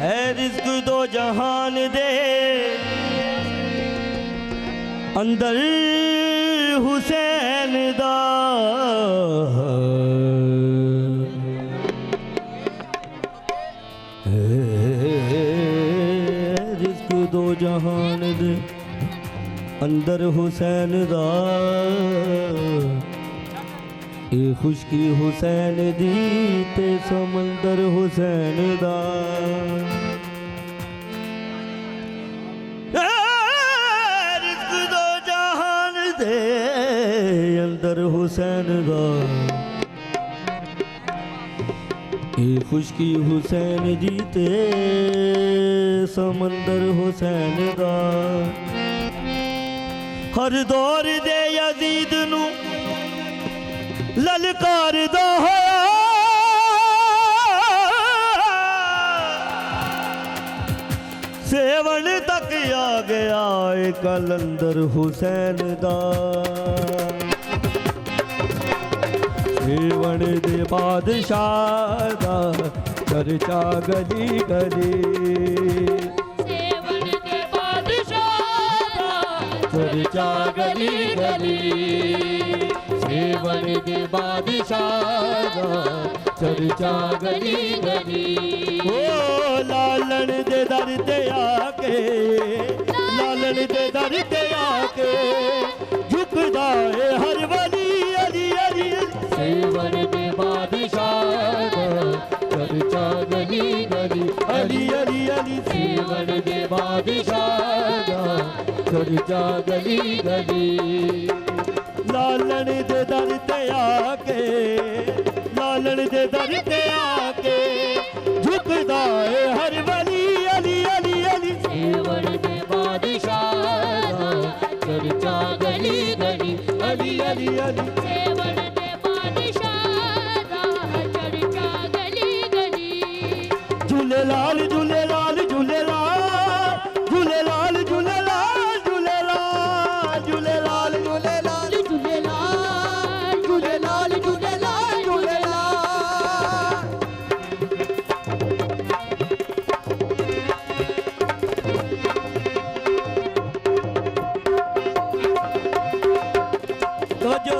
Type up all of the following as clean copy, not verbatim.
है रिज़्क़ दो जहान दे अंदर हुसैन दा रिज़्क़ दो जहान दे अंदर हुसैन दा ये खुशकी हुसैन दी ते समंदर हुसैन दा रिज़्क़ दो जहान दे अंदर हुसैन दा ये खुशकी हुसैन दी ते समंदर हुसैन दा हर दौर दे यजीद नू ललकार दा होया सेवन तक आ गया कलंदर हुसैन दा सेवन दे बादशाह दा चर्चा गली गली चर्चा गली गली सेवन दे बादशाह चर्चा गली गली ओ लालन दे दर ते आके लालन दे दर ते आके झुकदा है हर वली अली अली सेवन दे बादशाह चर्चा गली गली अली अली अली सेवन दे बादशाह चर्चा गली गली लालन दे दर ते आके लालन दे दर ते आके झुकदा है हर वली अली अली अली सेवन दे बादशाह चर्चा गली गली अली अली अली सेवन दे बादशाह चर्चा गली गली झूलेलाल झूलेलाल झूलेलाल झूलेलाल झूलेलाल झूलेलाल झूलेलाल झूलेलाल झूलेलाल झूलेलाल झूलेलाल जो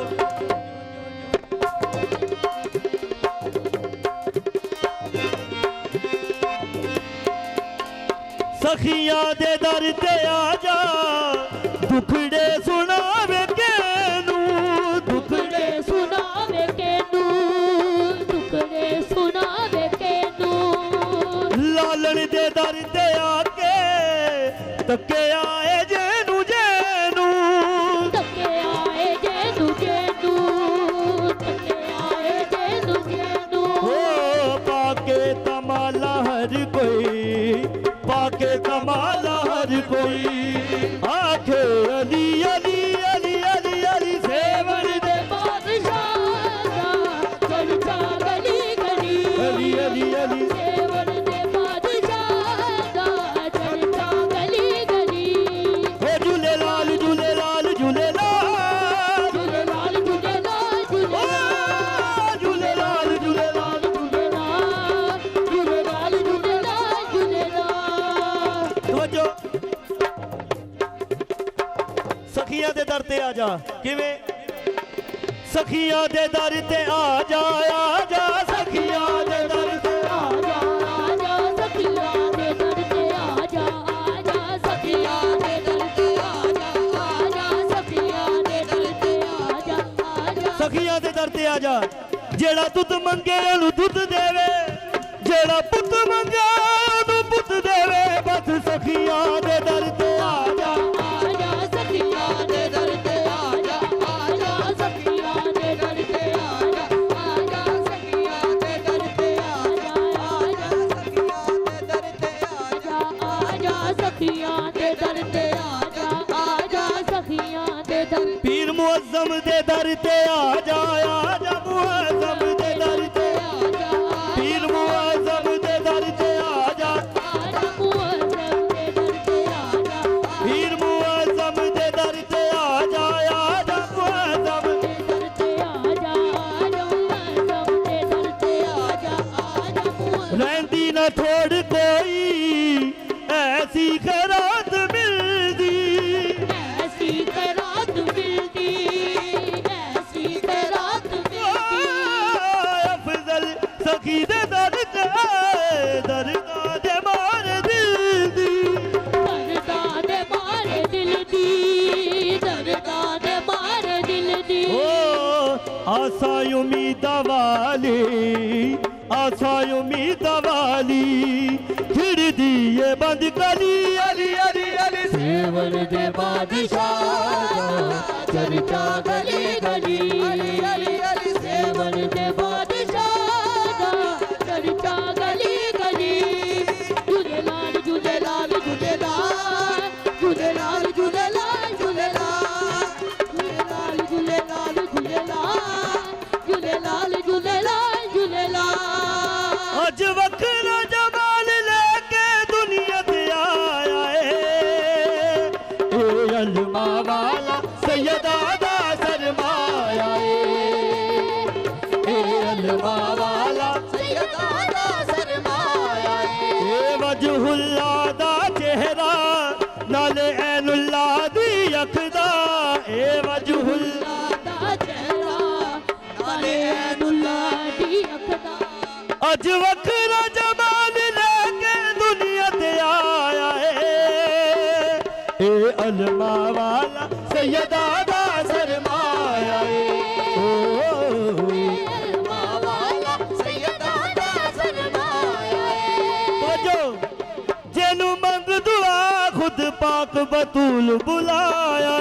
सखिया दे दर ते आजा दुखड़े सुनावे केनू दुखड़े सुनावे केनू दुखड़े सुनावे केनू लालन दे दर ते आके तके आए जेनू जेनू तके आए जेनू जेनू तके आए जेनू जेनू ओ पाके तमाला हर कोई पाके कमाला हर कोई आखे अली अली अली अली अली सेवन दे बादशाह चर्चा गली गली अली अली अली सेवन दे बादशाह चर्चा गली गली ओ झूलेलाल झूलेलाल झूलेलाल झूलेलाल झूलेलाल ओ झूलेलाल झूलेलाल झूलेलाल झूलेलाल झूलेलाल तवज्जो सखिया दे दर ते आजा किवें सखिया दे दर ते आजा आजा सखिया दे दर ते आजा आजा सखिया दे दर ते आजा आजा सखिया दे दर ते आजा आजा सखिया दे दर ते आजा आजा सखिया दे दर ते आजा जेड़ा दुध मंगे ओनू दुध देवे जेड़ा पुत मंगे ओनू पुत देवे बस सखिया दे दर ते आजा आजा सखिया दे दर ते आजा आजा सखिया दे दर ते आजा आजा सखिया दे दर ते आजा आजा सखिया दे दर ते आजा आजा सखिया दे दर ते आजा आजा सखिया दे दर पीर मुअज्जम दे दर ते आजा आजा मुअज्जम दे दर ते आजा पीर मुअज्जम दे दर ते आजा आजा मुअज्जम दे दर ते आजा पीर मुअज्जम दे दर ते आजा आजा मुअज्जम दे दर ते आजा आजा मुअज्जम दे दर ते आजा आजा मुअज्जम रहंदी न थोड़ कोई बंद कली अली अली अली सेवल दे बादशाह चर्चा गली गली अली अली अली सेवल दे बादशाह चर्चा गली गली झूलेलाल झूलेलाल झूलेलाल झूलेलाल झूलेलाल झूलेलाल झूलेलाल झूलेलाल झूलेलाल झूलेलाल झूलेलाल अज वखरा जमाल लेके दुनिया ते आया ए अलमा वाला सैयदा दा सरमाया ए अलमा वाला सैयदा दा सरमाया ए वजहुल्ला दा चेहरा नाले ऐनुल्ला दी अखदा ए वजहुल्ला दा चेहरा नाले ऐनुल्ला दी अखदा अज वखरा जमाल लेके दुनिया ते आया ए अलमा वाला सैयदा दा सरमाया अलमा वाला सैयदा दा सरमाया जो जेनू मंग दुआ खुद पाक बतूल बुलाया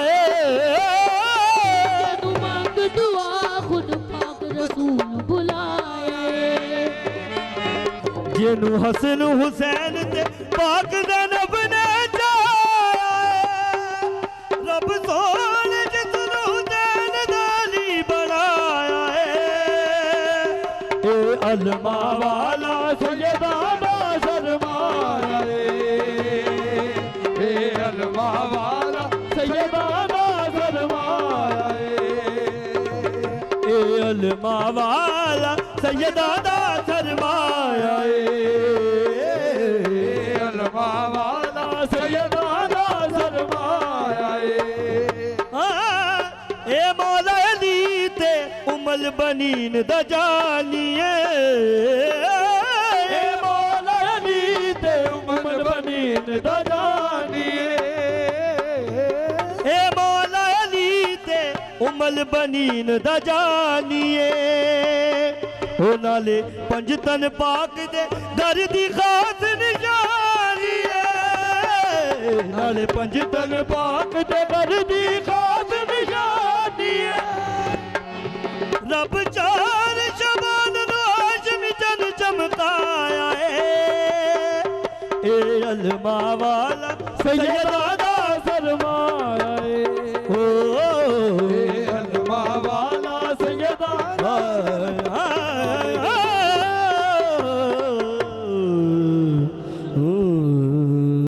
तू मांग दुआ खुद पाक रसूल बुलाया जेनू हसन हुसैन ते पाक ज़ैनब ने चाया रब सोने जिसनू हुसैन दाली बनाया ए अलमा वाला सैयदा दा सरमाया ए अलमा वाला सैयदा दा सरमाया ए अलमा वाला सैयदा दा सरमाया अलमा वाला सैयदा दा सरमाया ए मौला अली ते उमल बनीन दा जानिए ए मौला अली ते उमल बनीन दा जानिए ए मौला अली ते उमल बनीन दा जानिए ओ नाले पंजतन पाक दे दर दी खास निशानी है नाले पंजतन पाक दे दर दी खास निशानी है रब चार शबान हाशमी जन चमकाया ए अलमा वाला सैयदा दा सरमाया ओ